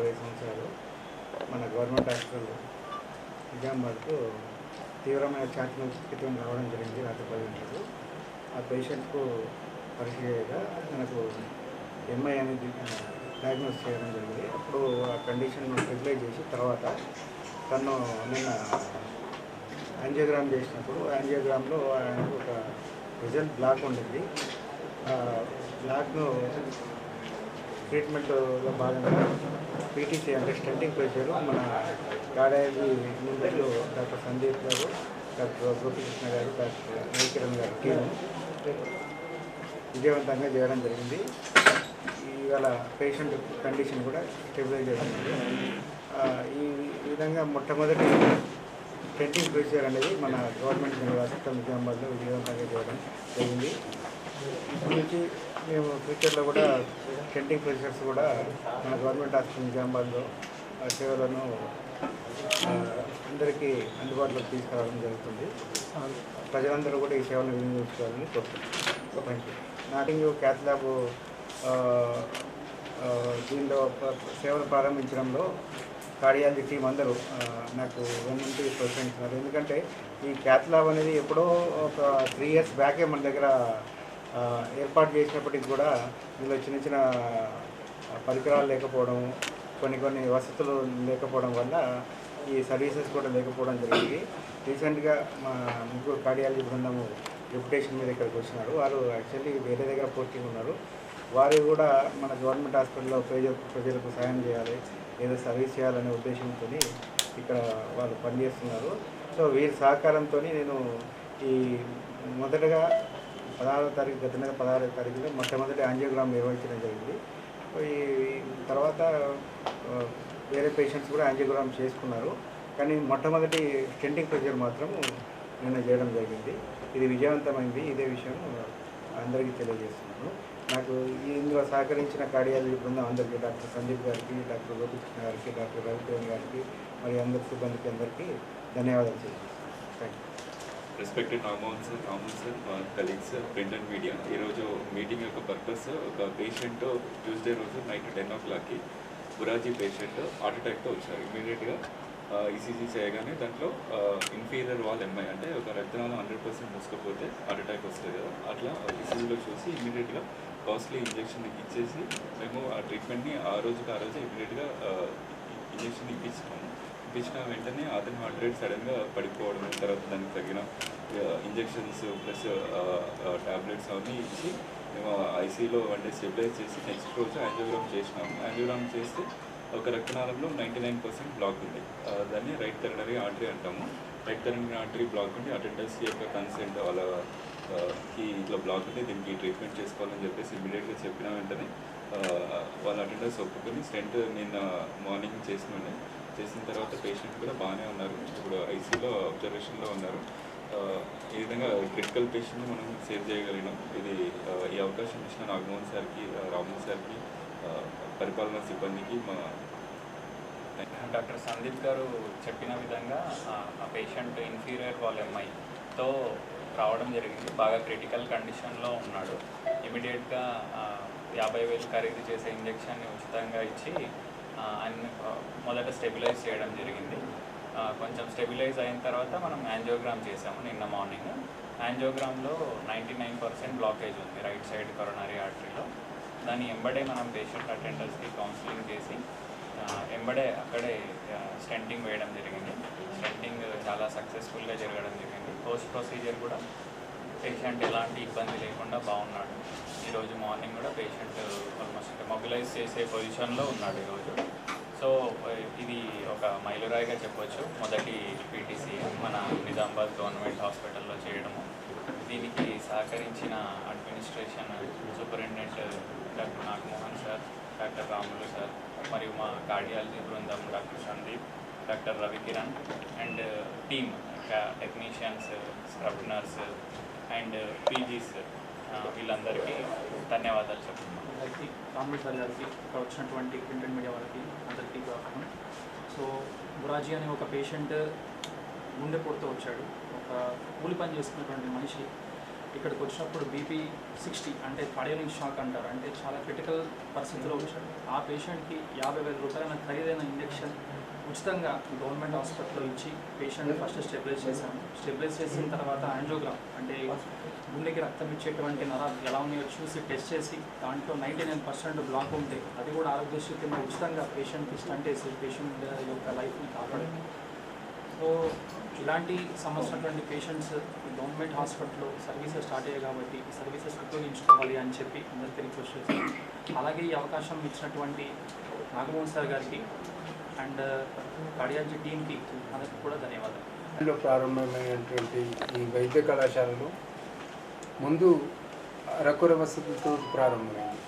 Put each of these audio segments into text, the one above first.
60 సంవత్సరాలు మన government hospital నిజామాబాద్కు తీవ్రమైన ఛాతీ నొప్పితో రావడం జరిగింది రాత్రి 10 గంటలకు. ఆ పేషెంట్కు పరీక్ష చేయగా మనకు ఎంఐ అనేది డయాగ్నోస్ చేయడం జరిగింది. అప్పుడు ఆ కండిషన్ స్టెబిలైజ్ చేసి తర్వాత తను నిన్న యాంజియోగ్రామ్ చేసినప్పుడు యాంజియోగ్రామ్లో ఆయనకు ఒక రిజల్ట్ బ్లాక్ ఉండింది. బ్లాక్ను ట్రీట్మెంట్లో భాగంగా పీటీసీ అంటే స్టెంటింగ్ ప్రొసీజర్ మన కార్డియాలజీ నిపుణులు డాక్టర్ సందీప్ గారు, డాక్టర్ గోపికృష్ణ గారు, డాక్టర్ రవికిరణ్ గారు టీము విజయవంతంగా చేయడం జరిగింది. ఇవాళ పేషెంట్ కండిషన్ కూడా స్టెబిలైజ్ అవుతుంది. ఈ విధంగా మొట్టమొదటి స్టెంటింగ్ ప్రొసీజర్ అనేది మన గవర్నమెంట్ హాస్పిటల్ నిజామాబాద్లో విజయవంతంగా చేయడం జరిగింది. ఇప్పటి నుంచి మేము ఫ్యూచర్లో కూడా స్టెంటింగ్ ప్రొసీజర్స్ కూడా మన గవర్నమెంట్ హాస్పిటల్ నిజామాబాద్లో సేవలను అందరికీ అందుబాటులోకి తీసుకురావడం జరుగుతుంది. ప్రజలందరూ కూడా ఈ సేవలను వినియోగించుకోవాలని కోరుతున్నాం. నాటింగ్ క్యాత్ ల్యాబ్ దీనిలో సేవలు ప్రారంభించడంలో కార్డియాలజీ టీం అందరూ నాకు వెన్నుంటి ప్రోత్సహించినారు. ఎందుకంటే ఈ క్యాత్ ల్యాబ్ అనేది ఎప్పుడో ఒక 3 years బ్యాకే మన దగ్గర ఏర్పాటు చేసినప్పటికీ కూడా ఇందులో చిన్న చిన్న పరికరాలు లేకపోవడం, కొన్ని వసతులు లేకపోవడం వల్ల ఈ సర్వీసెస్ కూడా లేకపోవడం జరిగింది. రీసెంట్గా మా ముగ్గురు కార్డియాలజీ బృందము రెప్యుటేషన్ మీద ఇక్కడికి వచ్చినారు. వారు యాక్చువల్లీ వేరే దగ్గర పోస్టింగ్ ఉన్నారు. వారు కూడా మన గవర్నమెంట్ హాస్పిటల్లో ప్రజలకు సాయం చేయాలి, ఏదో సర్వీస్ చేయాలనే ఉద్దేశంతో ఇక్కడ వాళ్ళు పనిచేస్తున్నారు. సో వీరి సహకారంతో నేను ఈ మొదటగా 16వ తారీఖు గత నెల 16వ తారీఖులో మొట్టమొదటి యాంజియోగ్రామ్ నిర్వహించడం జరిగింది. ఈ తర్వాత వేరే పేషెంట్స్ కూడా యాంజియోగ్రామ్ చేసుకున్నారు. కానీ మొట్టమొదటి స్టెంటింగ్ ప్రొసీజర్ మాత్రం నిన్న చేయడం జరిగింది. ఇది విజయవంతమైంది. ఇదే విషయం అందరికీ తెలియజేస్తున్నాను. నాకు ఇందులో సహకరించిన కార్డియాలజీ బృందం అందరికీ, డాక్టర్ సందీప్ గారికి, డాక్టర్ గోపికృష్ణ గారికి, డాక్టర్ రవికిరణ్ గారికి, మరి అందరి సిబ్బందికి అందరికీ ధన్యవాదాలు తెలియజేస్తున్నాను. Thank you. Respected Nagamohan sir, మా కలీగ్స్, ప్రింట్ అండ్ మీడియా, ఈరోజు మీటింగ్ యొక్క పర్పస్ ఒక పేషెంట్ ట్యూస్డే రోజు నైట్ 10 o'clockకి బురాజీ పేషెంట్ హార్ట్ అటాక్తో వచ్చారు. ఇమీడియట్గా ఈసీజీ చేయగానే దాంట్లో ఇన్ఫీరియర్ వాల్ ఎంఐ అంటే ఒక రక్తనాళం 100% మూసుకపోతే హార్ట్ అటాక్ వస్తుంది కదా, అట్లా ఈసీజీలో చూసి ఇమీడియట్గా కాస్ట్లీ ఇంజెక్షన్ ఇచ్చేసి మేము ఆ ట్రీట్మెంట్ని ఆ రోజు ఇమీడియట్గా ఇంజెక్షన్ ఇప్పించాము. ఇప్పించిన వెంటనే అతని హార్ట్ రేట్ సడన్గా పడిపోవడం, తర్వాత దానికి తగిన ఇంజెక్షన్స్ ప్లస్ ట్యాబ్లెట్స్ అవన్నీ ఇచ్చి మేము ఐసీలో 1 day స్టెబిలైజ్ చేసి నెక్స్ట్ రోజు యాంజియోగ్రామ్ చేసినాము. యాంజియోగ్రామ్ చేస్తే ఒక రక్తనాళంలో 99% బ్లాక్ ఉంది. దాన్ని రైట్ కరోనరీ ఆర్టరీ అంటాము. రైట్ కరోనరీ ఆర్టరీ బ్లాక్ ఉండి అటెండర్స్ యొక్క కన్సెంట్ వాళ్ళకి ఇట్లా బ్లాక్ ఉంది, దీనికి ట్రీట్మెంట్ చేసుకోవాలని చెప్పేసి ఇమీడియట్గా చెప్పిన వెంటనే వాళ్ళ అటెండర్స్ ఒప్పుకొని స్టెంట్ నిన్న మార్నింగ్ చేసిన తర్వాత పేషెంట్ కూడా బాగానే ఉన్నారు. ఇప్పుడు ఐసీలో అబ్జర్వేషన్లో ఉన్నారు. ఈ విధంగా క్రిటికల్ పేషెంట్ని మనం సేవ్ చేయగలిగినాం. ఈ అవకాశం ఇచ్చిన నాగమోహన్ సార్కి, రామ్మోహన్ సార్కి, పరిపాలనా సిబ్బందికి మా డాక్టర్ సందీప్ గారు చెప్పిన విధంగా ఆ పేషెంట్ ఇన్ఫీరియర్ వాల్ ఎంఐతో రావడం జరిగింది. బాగా క్రిటికల్ కండిషన్లో ఉన్నాడు. ఇమీడియట్గా 50,000 ఖరీదు చేసే ఇంజెక్షన్ని ఉచితంగా ఇచ్చి ఆయన మొదట స్టెబిలైజ్ చేయడం జరిగింది. కొంచెం స్టెబిలైజ్ అయిన తర్వాత మనం యాంజియోగ్రామ్ చేసాము నిన్న మార్నింగ్. యాంజియోగ్రామ్లో 99% బ్లాకేజ్ ఉంది రైట్ సైడ్ కరోనరీ ఆర్టరీలో. దాన్ని ఎంబడే మనం పేషెంట్ అటెండర్స్కి కౌన్సిలింగ్ చేసి ఎంబడే అక్కడే స్టెంటింగ్ వేయడం జరిగింది. స్టెంటింగ్ చాలా సక్సెస్ఫుల్గా జరగడం జరిగింది. పోస్ట్ ప్రొసీజర్ కూడా పేషెంట్ ఎలాంటి ఇబ్బంది లేకుండా బాగున్నాడు. ఈరోజు మార్నింగ్ కూడా పేషెంట్ ఆల్మోస్ట్ మొబిలైజ్ చేసే పొజిషన్లో ఉన్నాడు ఈరోజు. సో ఇది ఒక మైలురాయిగా చెప్పొచ్చు. మొదటి పీటీసీ మన నిజామాబాద్ గవర్నమెంట్ హాస్పిటల్లో చేయడము. దీనికి సహకరించిన administration, superintendent doctor Nagamohan sir, doctor Ramulu sir, మరియు మా కార్డియాలజీ బృందం doctor Sandeep, doctor Ravikiran and team technicians, scrub nurse and PGs, వీళ్ళందరికీ ధన్యవాదాలు చెప్తున్నాను. రాములు సార్ గారికి, ఇక్కడ వచ్చినటువంటి ప్రింట్ అండ్ మీడియా వాళ్ళకి అందరికీ కాకుండా. సో బురాజీ అనే ఒక పేషెంట్ గుండెపోటుతో వచ్చాడు. ఒక కూలి పని చేసుకున్నటువంటి మనిషి ఇక్కడికి వచ్చినప్పుడు బీపీ 60 అంటే కార్డియాక్ షాక్ అంటారు, అంటే చాలా క్రిటికల్ పరిస్థితిలో వచ్చాడు. ఆ పేషెంట్కి 50,000 రూపాయల ఖరీదైన ఇంజెక్షన్ ఉచితంగా గవర్నమెంట్ హాస్పిటల్లో ఇచ్చి పేషెంట్ ఫస్ట్ స్టెబిలైజ్ చేశాము. స్టెబిలైజ్ చేసిన తర్వాత యాంజియోగ్రామ్ అంటే గుండెకి రక్తం ఇచ్చేటువంటి నరాలు ఎలా ఉన్నాయో చూసి టెస్ట్ చేసి దాంట్లో 99% బ్లాక్ ఉంటే అది కూడా ఆరోగ్యశ్రీ కింద ఉచితంగా పేషెంట్కి స్టంట్ వేసి పేషెంట్ యొక్క లైఫ్ని కాపాడింది. సో ఇలాంటి సమస్య ఉన్నటువంటి పేషెంట్స్ గవర్నమెంట్ హాస్పిటల్లో సర్వీసెస్ స్టార్ట్ అయ్యాయి కాబట్టి ఈ సర్వీసెస్ ఉపయోగించుకోవాలి అని చెప్పి అందరికీ రిక్వెస్ట్ చేశాను. అలాగే ఈ అవకాశం ఇచ్చినటువంటి నాగమోహన్ సార్ గారికి అండ్ కార్డియాలజీ టీమ్కి అందరికీ కూడా ధన్యవాదాలు. ప్రారంభమైనటువంటి ఈ వైద్య కళాశాలలో ముందు అరకొర వసతులతో ప్రారంభమైంది.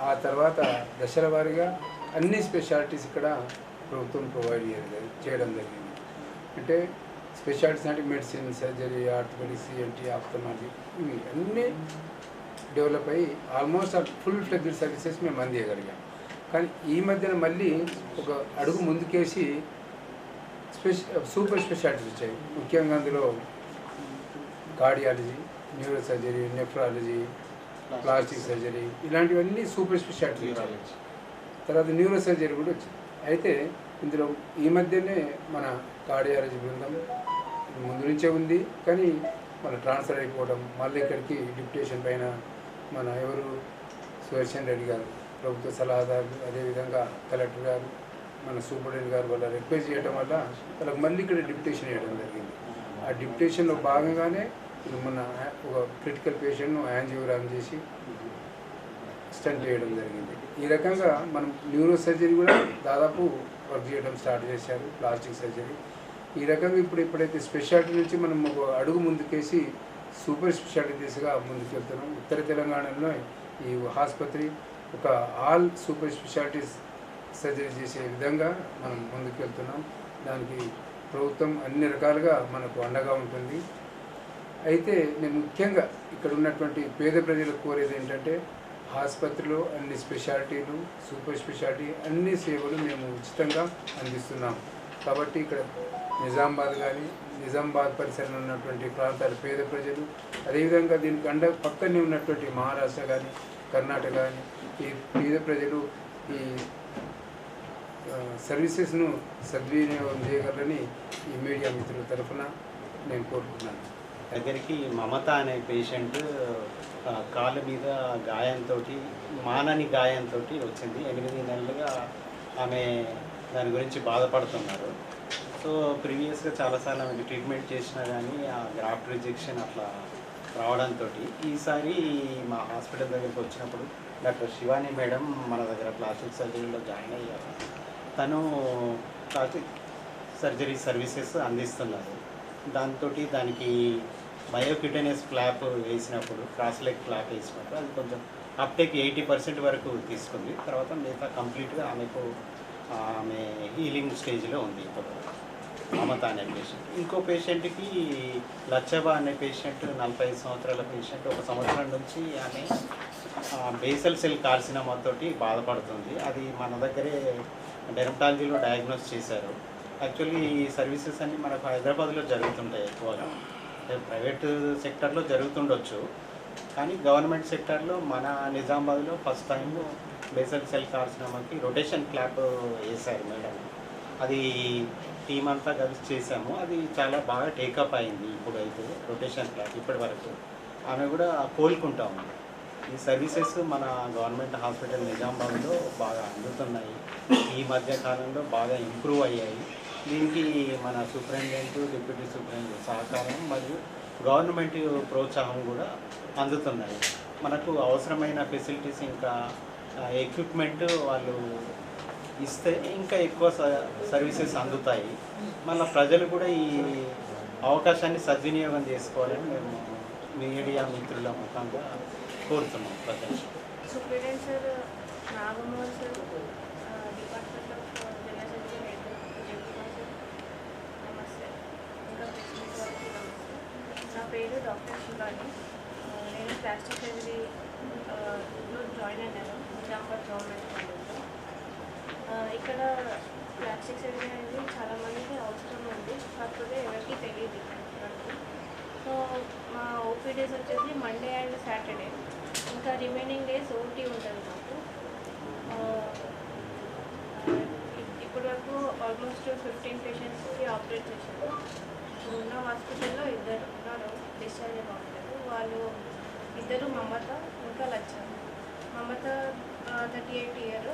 ఆ తర్వాత దశల వారీగా అన్ని స్పెషాలిటీస్ ఇక్కడ ప్రభుత్వం ప్రొవైడ్ చేయడం జరిగింది. అంటే స్పెషాలిటీస్ అంటే medicine, surgery, orthopaedics, ENT, ophthalmology ఇవి అన్నీ డెవలప్ అయ్యి ఆల్మోస్ట్ ఫుల్ ఫ్లెడ్జ్డ్ సర్వీసెస్ మేము అందియగలిగాం. కానీ ఈ మధ్యన మళ్ళీ ఒక అడుగు ముందుకేసి సూపర్ స్పెషాలిటీస్ వచ్చాయి. ముఖ్యంగా అందులో cardiology, neuro surgery, nephrology, plastic surgery ఇలాంటివన్నీ సూపర్ స్పెషాలిటీ వచ్చాయి. తర్వాత న్యూరో సర్జరీ కూడా వచ్చింది. అయితే ఇందులో ఈ మధ్యనే మన కార్డియాలజీ బృందం ముందు నుంచే ఉంది, కానీ మన ట్రాన్స్ఫర్ అయిపోవడం, మళ్ళీ ఇక్కడికి డిప్యుటేషన్ పైన మన ఎవరు సుదర్శన్ రెడ్డి గారు ప్రభుత్వ సలహాదారు, అదేవిధంగా కలెక్టర్ గారు, మన సూపరింటెండెంట్ గారు వల్ల రిక్వెస్ట్ చేయడం వల్ల వాళ్ళకి మళ్ళీ ఇక్కడ డిప్యుటేషన్ చేయడం జరిగింది. ఆ డిప్యుటేషన్లో భాగంగానే మన ఒక క్రిటికల్ పేషెంట్ను యాంజియోగ్రామ్ చేసి స్టంట్ చేయడం జరిగింది. ఈ రకంగా మనం న్యూరో సర్జరీ కూడా దాదాపు వర్క్ చేయడం స్టార్ట్ చేశారు, ప్లాస్టిక్ సర్జరీ. ఈ రకంగా ఎప్పుడైతే స్పెషాలిటీ నుంచి మనం ఒక అడుగు ముందుకేసి సూపర్ స్పెషాలిటీ దిశగా ముందుకెళ్తున్నాం. ఉత్తర తెలంగాణలో ఈ ఆసుపత్రి ఒక ఆల్ సూపర్ స్పెషాలిటీస్ సర్జరీ చేసే విధంగా మనం ముందుకెళ్తున్నాం. దానికి ప్రభుత్వం అన్ని రకాలుగా మనకు అండగా ఉంటుంది. అయితే నేను ముఖ్యంగా ఇక్కడ ఉన్నటువంటి పేద ప్రజలకు కోరేది ఏంటంటే ఆసుపత్రిలో అన్ని స్పెషాలిటీలు, సూపర్ స్పెషాలిటీ అన్ని సేవలు మేము ఉచితంగా అందిస్తున్నాం. కాబట్టి ఇక్కడ నిజామాబాద్ కానీ నిజామాబాద్ పరిసరంలో ఉన్నటువంటి ప్రాంతాల పేద ప్రజలు, అదేవిధంగా దీనికి పక్కనే ఉన్నటువంటి మహారాష్ట్ర కానీ కర్ణాటక కానీ ఈ పేద ప్రజలు ఈ సర్వీసెస్ను సద్వినియోగం చేయగలరని ఈ మీడియా మిత్రుల తరఫున నేను కోరుకుంటున్నాను. దగ్గరికి మమత అనే పేషెంట్ కాళ్ళ మీద గాయంతో, మానని గాయంతో వచ్చింది. 8 నెలలుగా ఆమె దాని గురించి బాధపడుతున్నారు. సో ప్రీవియస్గా చాలాసార్లు ఆమెకి ట్రీట్మెంట్ చేసినా కానీ ఆ గ్రాఫ్ట్ రిజెక్షన్ అట్లా రావడంతో ఈసారి మా హాస్పిటల్ దగ్గరికి వచ్చినప్పుడు డాక్టర్ శివాని మేడం మన దగ్గర ప్లాస్టిక్ సర్జరీలో జాయిన్ అయ్యారు. తను ప్లాస్టిక్ సర్జరీ సర్వీసెస్ అందిస్తున్నారు. దానికి మయోక్యూటేనియస్ ఫ్లాప్ వేసినప్పుడు, క్రాస్ లెగ్ ఫ్లాప్ వేసినప్పుడు అది కొంచెం అప్టేక్ 80% వరకు తీసుకుంది. తర్వాత మిగతా కంప్లీట్గా ఆమె హీలింగ్ స్టేజ్లో ఉంది ఇప్పుడు మమత అనే పేషెంట్. ఇంకో పేషెంట్కి లచ్చబా అనే పేషెంట్ 45 సంవత్సరాల పేషెంట్. 1 సంవత్సరం నుంచి ఆమె బేసల్ సెల్ కార్సినోమా తోటి బాధపడుతుంది. అది మన దగ్గరే డెర్మటాలజీలో డయాగ్నోస్ చేశారు. యాక్చువల్లీ ఈ సర్వీసెస్ అన్నీ మనకు హైదరాబాద్లో జరుగుతుంటాయి ఎక్కువగా. ప్రైవేట్ సెక్టర్లో జరుగుతుండొచ్చు, కానీ గవర్నమెంట్ సెక్టర్లో మన నిజామాబాద్లో ఫస్ట్ టైం బేసల్ సెల్ కార్సినోమాకి రొటేషన్ క్లాప్ వేశారు మేడం. అది టీం అంతా కలిసి చేసాము. అది చాలా బాగా టేకప్ అయింది. ఇప్పుడు అయితే రొటేషన్ క్లాప్ ఇప్పటి వరకు ఆమె కూడా కోలుకుంటా ఉంది. ఈ సర్వీసెస్ మన గవర్నమెంట్ హాస్పిటల్ నిజామాబాద్లో బాగా అందుతున్నాయి. ఈ మధ్య కాలంలో బాగా ఇంప్రూవ్ అయ్యాయి. దీనికి మన సూపరింటెండెంట్, డిప్యూటీ సూపరింటెండెంట్ సహకారం మరియు గవర్నమెంట్ ప్రోత్సాహం కూడా అందుతున్నాయి. మనకు అవసరమైన ఫెసిలిటీస్ ఇంకా ఎక్విప్మెంట్ వాళ్ళు ఇస్తే ఇంకా ఎక్కువ సర్వీసెస్ అందుతాయి. మళ్ళీ ప్రజలు కూడా ఈ అవకాశాన్ని సద్వినియోగం చేసుకోవాలని మేము మీడియా మిత్రుల ముఖంగా కోరుతున్నాం ప్రజలు. Superintendent sir Nagamohan sir, department of general surgery head Jayakumar sir, నమస్తే. ఇంకా ప్రెసిడెంట్ గారికి నమస్తే. నా పేరు డాక్టర్ శివాని. నేను ప్లాస్టిక్ సర్జరీలో జాయిన్ అయ్యాను నిజామాబాద్ గవర్నమెంట్ కాలేజ్లో. ఇక్కడ ప్లాస్టిక్ సర్జరీ అనేది చాలామందికి అవసరం ఉంది, కాకపోతే ఎవరికి తెలియదు. సో మా ఓపీడీస్ వచ్చేసి మండే అండ్ సాటర్డే, ఇంకా రిమైనింగ్ డేస్ ఓటీ ఉంటుంది మాకు. ఇప్పటి వరకు ఆల్మోస్ట్ 15 పేషెంట్స్కి ఆపరేట్ చేశారు. ఇప్పుడు ఉన్న హాస్పిటల్లో 2 ఉన్నారు డిశ్చార్జ్ అవ్వలేదు. వాళ్ళు 2 మమత ఇంకా లచ్చ. మమత 38 ఇయర్,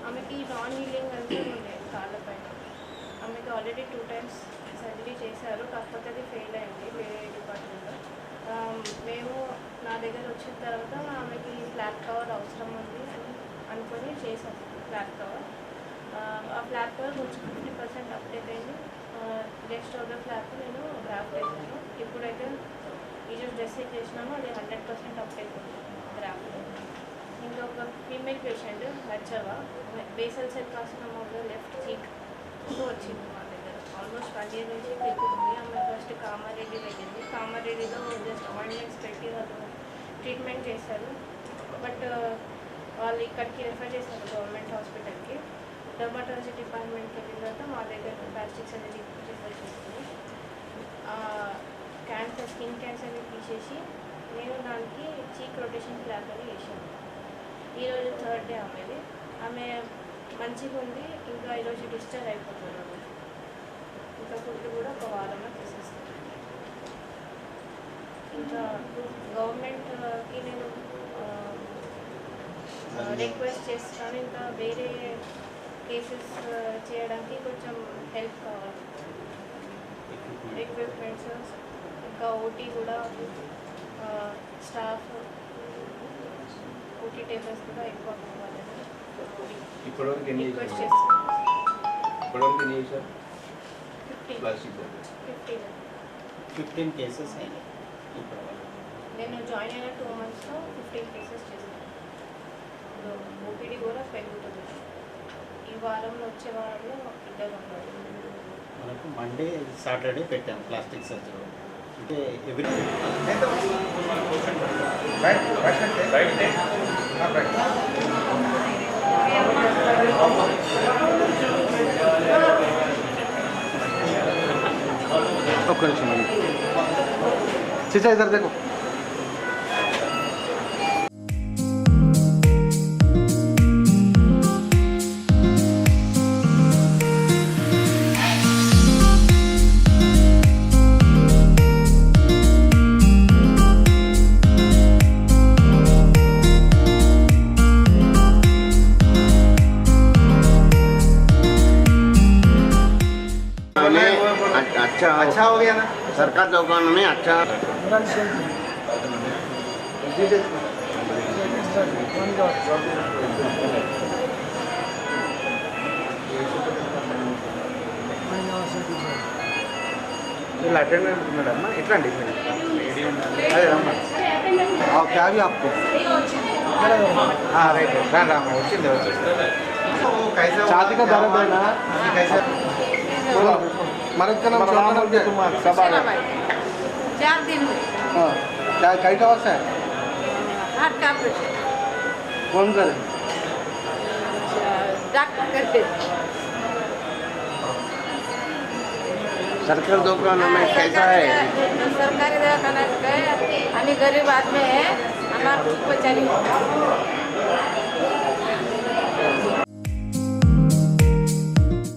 ఆమెకి నాన్ హీలింగ్ అల్సర్ ఉండే కాళ్ళపైన. ఆమెకి ఆల్రెడీ 2 times సర్జరీ చేశారు, కాకపోతే అది ఫెయిల్ అయింది వేరే డిపార్ట్మెంట్లో. మేము నా దగ్గర వచ్చిన తర్వాత ఆమెకి ఫ్లాట్ కవర్ అవసరం ఉంది అని అనుకొని చేశాను ఫ్లాట్ కవర్. ఆ ఫ్లాట్ కవర్ కొంచెం 50% అప్డేట్ అయింది. రెస్ట్ ఆఫ్ ద ఫ్లాట్ నేను గ్రాఫ్ట్ వేసాను. ఇప్పుడైతే ఈరోజు డ్రెస్సింగ్ చేసినాము, అది 100% అప్డేట్ ఉంది గ్రాఫ్ట్. ఇంకా ఒక female patient Lachchava, basal cell carcinoma of the left చీక్తో వచ్చింది మా దగ్గర. ఆల్మోస్ట్ 1 year నుంచి పెరుగుతుంది. ఆమె ఫస్ట్ కామారెడ్డి వెళ్ళింది. కామారెడ్డిలో జస్ట్ ఆయింట్మెంట్స్ పెట్టి వాళ్ళు ట్రీట్మెంట్ చేశారు. బట్ వాళ్ళు ఇక్కడికి రెఫర్ చేశారు గవర్నమెంట్ హాస్పిటల్కి. డర్మటాలజీ డిపార్ట్మెంట్కి వెళ్ళిన తర్వాత మా దగ్గర ప్లాస్టిక్ సర్జరీ రిఫర్ చేస్తుంది. క్యాన్సర్, స్కిన్ క్యాన్సర్ని తీసేసి నేను దానికి చీక్ రొటేషన్ క్లాప్ అని వేసాను. ఈరోజు 3rd డే ఆమెది. ఆమె మంచిగా ఉంది. ఇంకా ఈరోజు డిశ్చార్జ్ అయిపోతుంది. ఇంకా ఫుడ్ కూడా ఒక వారంలో తీసేస్తాను. ఇంకా గవర్నమెంట్కి నేను రిక్వెస్ట్ చేస్తాను, ఇంకా వేరే కేసెస్ చేయడానికి కొంచెం హెల్ప్ కావాలి. ఎక్విప్మెంట్స్, ఇంకా ఓటీ కూడా స్టాఫ్, ఓటీ టేబుల్స్ కూడా ఎక్కువ కావాలని ఇప్పటివరకు ఎన్ని రిక్వెస్ట్ చేస్తాను. ఇప్పటివరకు ఎన్ని చేశారు 15 ప్లాస్టిక్ 15 కేసెస్ అయినాయి. నేను జాయిన్ అయిన 2 monthsలో 15 కేసెస్ చేశాను. ఓపీడీ కూడా పెరుగుతుంది. ఈ వారంలో వచ్చే వారంలో 2 ఉన్నారు. మనకు మండే సాటర్డే పెట్టాం ప్లాస్టిక్ సర్జరీ. అంటే ఎవ్రీ ఒక్క నిమిషం చిచ్చా ఇద్దరు देखो अच्छा हो गया ना सरकार दुकान में अच्छा अटेंडेंस मैडम इतना अरे रम्मा क्या भी आपको हाँ राइट राम कैसा छाती का दर्द है ना कैसा मरद का नाम कब आ गया 4 दिन में। हाँ क्या कई का वक्त है हार्ट का ऑपरेशन कौन करे डॉक्टर करते। सरकार दुकान में कैसा है सरकारी दवाखाना है, हमें गरीब आदमी है, हमारा कुछ बचा नहीं।